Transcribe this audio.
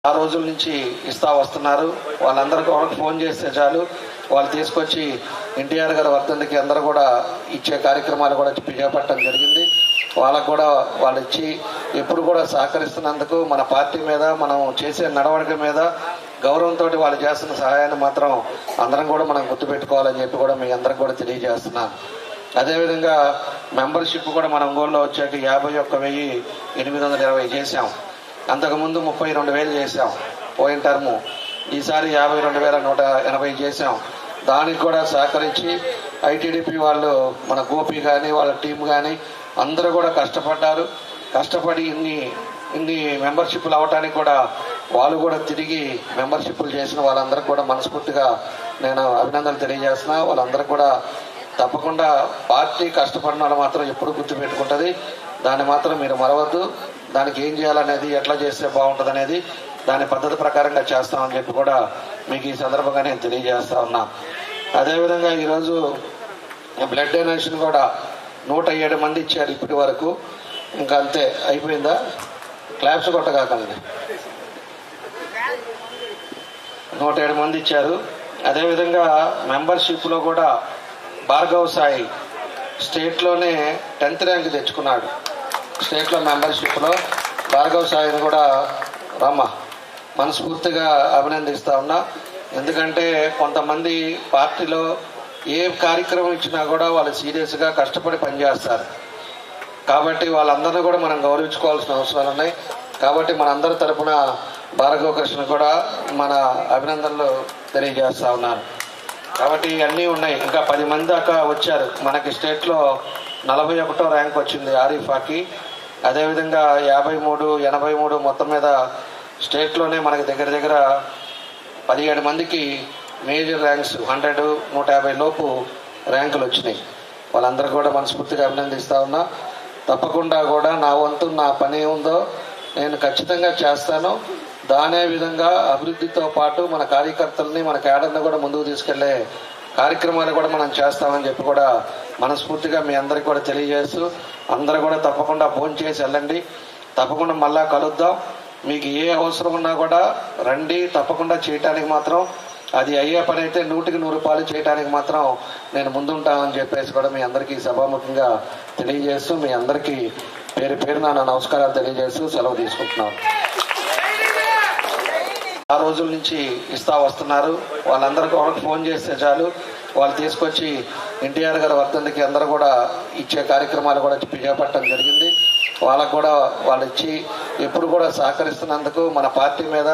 ఆ రోజుల నుంచి ఇస్తా వస్తున్నారు. వాళ్ళందరికీ వాళ్ళకి ఫోన్ చేస్తే చాలు, వాళ్ళు తీసుకొచ్చి ఎన్టీఆర్ గారి వర్ధంతికి అందరూ కూడా ఇచ్చే కార్యక్రమాలు కూడా చేపట్టడం జరిగింది. వాళ్ళకు కూడా వాళ్ళు ఇచ్చి ఎప్పుడు కూడా సహకరిస్తున్నందుకు మన పార్టీ మీద, మనం చేసే నడవడిక మీద గౌరవంతో వాళ్ళు చేస్తున్న సహాయాన్ని మాత్రం అందరం కూడా మనం గుర్తుపెట్టుకోవాలని చెప్పి కూడా మీ అందరికి కూడా తెలియజేస్తున్నాను. అదేవిధంగా మెంబర్షిప్ కూడా మన ఒంగోలులో వచ్చాక 51,820 చేశాం. అంతకుముందు 32,000 చేశాం పోయిన టర్ము. ఈసారి 52,180 చేశాం. దానికి కూడా సహకరించి ఐటీడీపీ వాళ్ళు, మన గోపి కానీ వాళ్ళ టీం కానీ అందరూ కూడా కష్టపడ్డారు. కష్టపడి ఇన్ని మెంబర్షిప్లు అవ్వటానికి కూడా వాళ్ళు కూడా తిరిగి మెంబర్షిప్లు చేసిన వాళ్ళందరికీ కూడా మనస్ఫూర్తిగా నేను అభినందనలు తెలియజేస్తున్నా. వాళ్ళందరూ కూడా తప్పకుండా పార్టీ కష్టపడిన వాళ్ళు మాత్రం ఎప్పుడు గుర్తుపెట్టుకుంటుంది. దాన్ని మాత్రం మీరు మరవద్దు. దానికి ఏం చేయాలనేది, ఎట్లా చేస్తే బాగుంటుంది అనేది దాని పద్ధతి ప్రకారంగా చేస్తామని చెప్పి కూడా మీకు ఈ సందర్భంగా నేను తెలియజేస్తా ఉన్నా. అదేవిధంగా ఈరోజు బ్లడ్ డొనేషన్ కూడా 107 మంది ఇచ్చారు ఇప్పటి వరకు. ఇంకా అంతే, అయిపోయిందా? క్లాప్స్ కొట్టగాకండి. 107 మంది ఇచ్చారు. అదేవిధంగా మెంబర్షిప్లో కూడా భార్గవ్ సాయి స్టేట్లోనే 10th ర్యాంక్ తెచ్చుకున్నాడు. స్టేట్లో మెంబర్షిప్లో భార్గవ్ సాయిని కూడా మనస్ఫూర్తిగా అభినందిస్తా ఉన్నా. ఎందుకంటే కొంతమంది పార్టీలో ఏ కార్యక్రమం ఇచ్చినా కూడా వాళ్ళు సీరియస్గా కష్టపడి పనిచేస్తారు. కాబట్టి వాళ్ళందరినీ కూడా మనం గౌరవించుకోవాల్సిన అవసరాలు ఉన్నాయి. కాబట్టి మనందరి తరఫున భార్గవ్ కృష్ణ కూడా మన అభినందనలు తెలియజేస్తా ఉన్నాను. కాబట్టి అన్నీ ఉన్నాయి. ఇంకా 10 మంది దాకా వచ్చారు. మనకి స్టేట్లో 41వ ర్యాంక్ వచ్చింది ఆరిఫాకి. అదేవిధంగా 53, 83 మొత్తం మీద స్టేట్లోనే మనకి దగ్గర 17 మందికి మేజర్ ర్యాంక్స్ 100, 150 లోపు ర్యాంకులు వచ్చినాయి. వాళ్ళందరూ కూడా మనస్ఫూర్తిగా అభినందిస్తా ఉన్నా. తప్పకుండా కూడా నా వంతు, నా పని ఉందో నేను ఖచ్చితంగా చేస్తాను. దానే విధంగా అభివృద్ధితో పాటు మన కార్యకర్తల్ని, మన క్యాడర్ని కూడా ముందుకు తీసుకెళ్లే కార్యక్రమాలు కూడా మనం చేస్తామని చెప్పి కూడా మనస్ఫూర్తిగా మీ అందరికీ కూడా తెలియజేస్తూ, అందరూ కూడా తప్పకుండా ఫోన్ చేసి వెళ్ళండి. తప్పకుండా మళ్ళా కలుద్దాం. మీకు ఏ అవసరం ఉన్నా కూడా రండి. తప్పకుండా చేయటానికి మాత్రం, అది అయ్యే పని అయితే 100కి 100 రూపాయలు చేయడానికి మాత్రం నేను ముందుంటామని చెప్పేసి కూడా మీ అందరికీ సభాముఖంగా తెలియజేస్తూ, మీ అందరికీ పేరున నా నమస్కారాలు తెలియజేస్తూ సెలవు తీసుకుంటున్నాను. ఆ రోజుల నుంచి ఇస్తా వస్తున్నారు. వాళ్ళందరికీ వాళ్ళకి ఫోన్ చేస్తే చాలు, వాళ్ళు తీసుకొచ్చి ఎన్టీఆర్ గారి వర్ధంతికి అందరూ కూడా ఇచ్చే కార్యక్రమాలు కూడా చేపట్టడం జరిగింది. వాళ్ళకు కూడా వాళ్ళు ఇచ్చి ఎప్పుడు కూడా సహకరిస్తున్నందుకు మన పార్టీ మీద